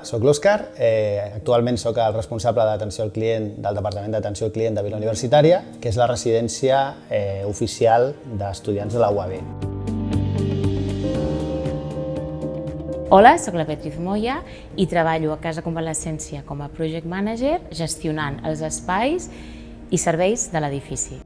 soc l'Òscar, actualment soc el responsable d'atenció al client del Departament d'Atenció al Client de Vila Universitària, que és la residència oficial d'estudiants de la UAB. Hola, soc la Beatriz Moya i treballo a Casa Convalescència com a Project Manager gestionant els espais i serveis de l'edifici.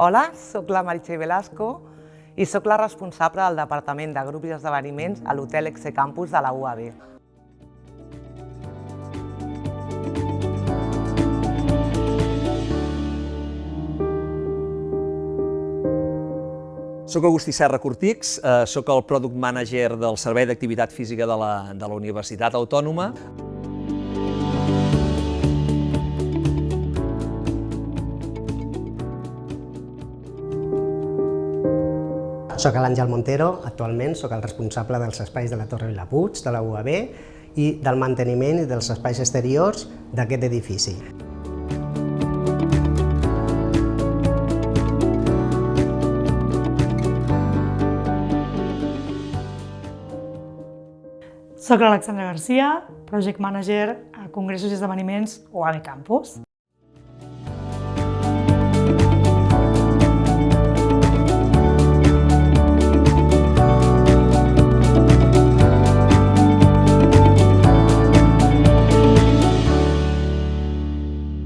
Hola, soc la Meritxell Velasco i soc la responsable del Departament de Grups i Esdeveniments a l'Hotel Exe Campus de la UAB. Soc Agustí Serra Cortix, soc el Product Manager del Servei d'Activitat Física de la Universitat Autònoma. Soc l'Àngel Montero, actualment soc el responsable dels espais de la Torre Vilapuig, de la UAB, i del manteniment i dels espais exteriors d'aquest edifici. Soc l'Alexandra Garcia, Project Manager a Congressos i Esdeveniments UAB Campus.